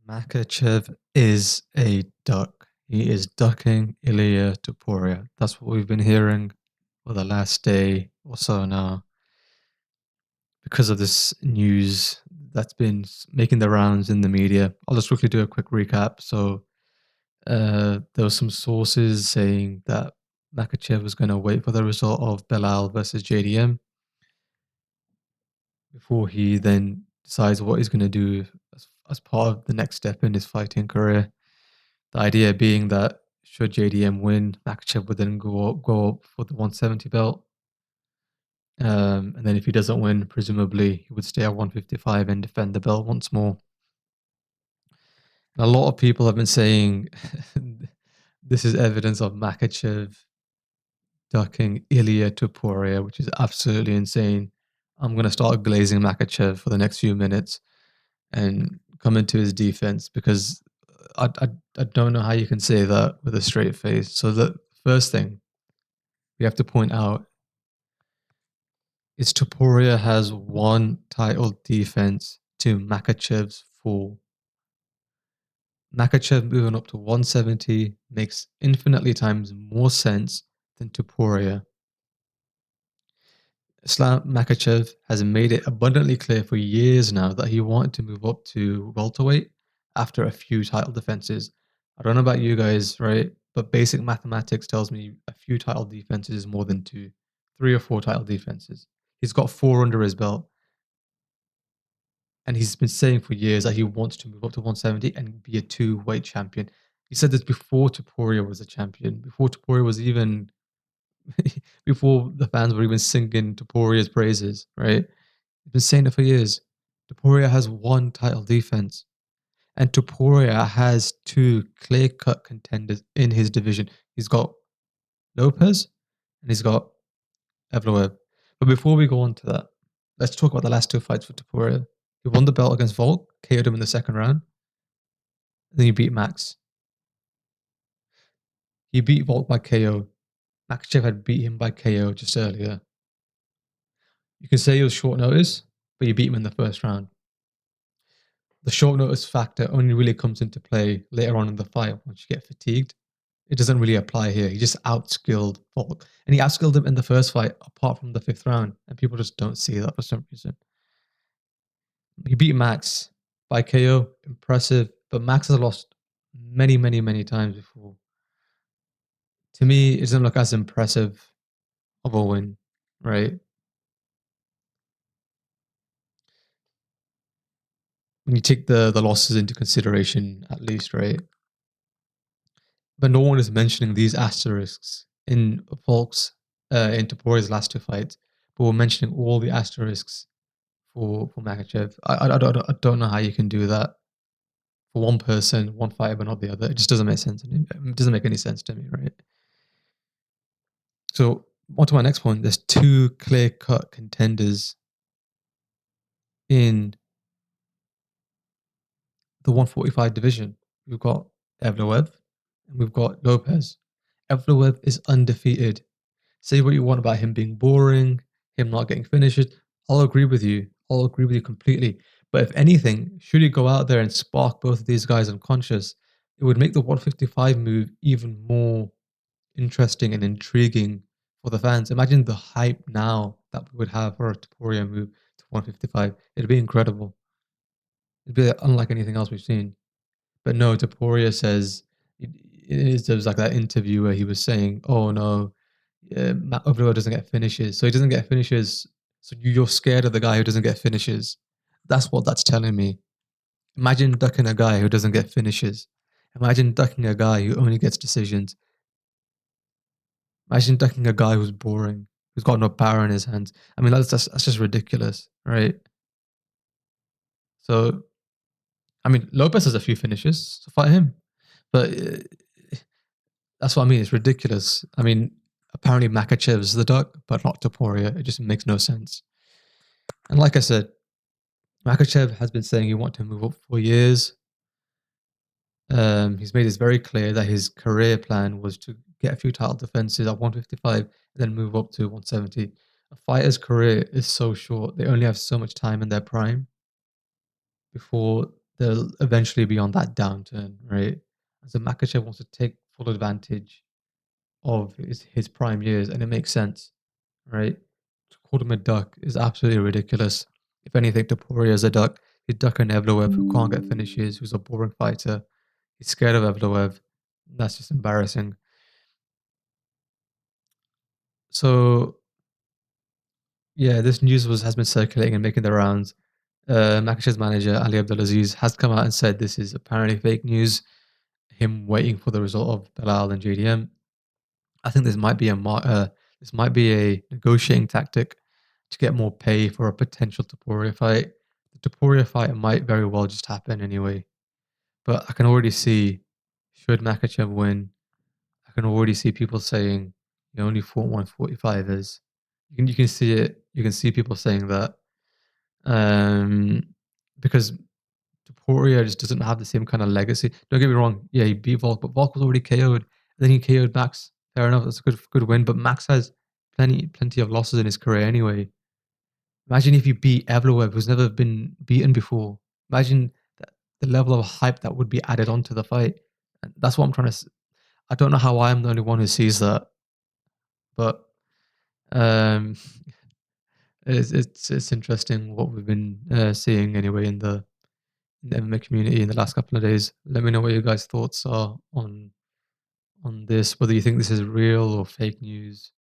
Makhachev is a duck. He is ducking Ilia Topuria. That's what we've been hearing for the last day or so now. Because of this news that's been making the rounds in the media, I'll just quickly do a quick recap. So, there were some sources saying that Makhachev was going to wait for the result of Belal versus JDM before he then decides what he's going to do as part of the next step in his fighting career. The idea being that should JDM win, Makhachev would then go up for the 170 belt. And then if he doesn't win, presumably he would stay at 155 and defend the belt once more. And a lot of people have been saying this is evidence of Makhachev ducking Ilia Topuria, which is absolutely insane. I'm going to start glazing Makhachev for the next few minutes and come into his defense because I don't know how you can say that with a straight face. So the first thing we have to point out is Topuria has one title defense to Makhachev's four. Makhachev moving up to 170 makes infinitely times more sense than Topuria. Islam Makhachev has made it abundantly clear for years now that he wanted to move up to welterweight after a few title defenses. I don't know about you guys, right? But basic mathematics tells me a few title defenses is more than two, three or four title defenses. He's got four under his belt. And he's been saying for years that he wants to move up to 170 and be a two-weight champion. He said this before Topuria was a champion, before Topuria was even, before the fans were even singing Topuria's praises, right? He's been saying it for years. Topuria has one title defense, and Topuria has two clear-cut contenders in his division. He's got Lopez and he's got Evloev. But before we go on to that, let's talk about the last two fights for Topuria. He won the belt against Volk, KO'd him in the second round. And then he beat Max. He beat Volk by KO. Makhachev had beat him by KO just earlier. You can say it was short notice, but you beat him in the first round. The short notice factor only really comes into play later on in the fight once you get fatigued. It doesn't really apply here. He just outskilled Volk. And he outskilled him in the first fight, apart from the fifth round. And people just don't see that for some reason. He beat Max by KO. Impressive. But Max has lost many, many, many times before. To me, it doesn't look as impressive of a win, right? When you take the losses into consideration, at least, right? But no one is mentioning these asterisks in Volk's in Toporia's last two fights, but we're mentioning all the asterisks for Makhachev. I don't know how you can do that for one person, one fighter, but not the other. It just doesn't make sense. It doesn't make any sense to me, right? So on to my next point. There's two clear-cut contenders in the 145 division. We've got Evloev and we've got Lopez. Evloev is undefeated. Say what you want about him being boring, him not getting finishes. I'll agree with you. I'll agree with you completely. But if anything, should he go out there and spark both of these guys unconscious, it would make the 155 move even more interesting and intriguing for the fans. Imagine the hype now that we would have for a Topuria move to 155. It'd be incredible. It'd be unlike anything else we've seen. But no, Topuria says there was like that interview where he was saying, "Oh no, Matt Overlord doesn't get finishes, so he doesn't get finishes. So you're scared of the guy who doesn't get finishes." That's what that's telling me. Imagine ducking a guy who doesn't get finishes. Imagine ducking a guy who only gets decisions. Imagine ducking a guy who's boring, who's got no power in his hands. I mean, that's just ridiculous, right? So, I mean, Lopez has a few finishes, so fight him. But that's what I mean. It's ridiculous. I mean, apparently Makhachev's the duck, but not Topuria. It just makes no sense. And like I said, Makhachev has been saying he wants to move up for years. He's made it very clear that his career plan was to get a few title defenses at 155 and then move up to 170. A fighter's career is so short; they only have so much time in their prime before they'll eventually be on that downturn, right? And so Makachev wants to take full advantage of his prime years, and it makes sense, right? To call him a duck is absolutely ridiculous. If anything, Topuria is a duck. He's ducking Evloev, who can't get finishes, who's a boring fighter. He's scared of Evloev. That's just embarrassing. So yeah, this news has been circulating and making the rounds. Makhachev's manager Ali Abdulaziz has come out and said this is apparently fake news. Him waiting for the result of Bilal and JDM. I think this might be a negotiating tactic to get more pay for a potential Topuria fight. The Topuria fight might very well just happen anyway, but I can already see should Makhachev win, I can already see people saying he only fought 145ers. You can see it. You can see people saying that um, because Topuria just doesn't have the same kind of legacy. Don't get me wrong. Yeah, he beat Volk, but Volk was already KO'd. Then he KO'd Max. Fair enough. That's a good win. But Max has plenty of losses in his career anyway. Imagine if you beat Evloev, who's never been beaten before. Imagine the level of hype that would be added onto the fight. And that's what I'm trying to. I don't know how I'm the only one who sees that, but um, it's interesting what we've been seeing anyway in the MMA community in the last couple of days. Let me know what your guys' thoughts are on this, whether you think this is real or fake news.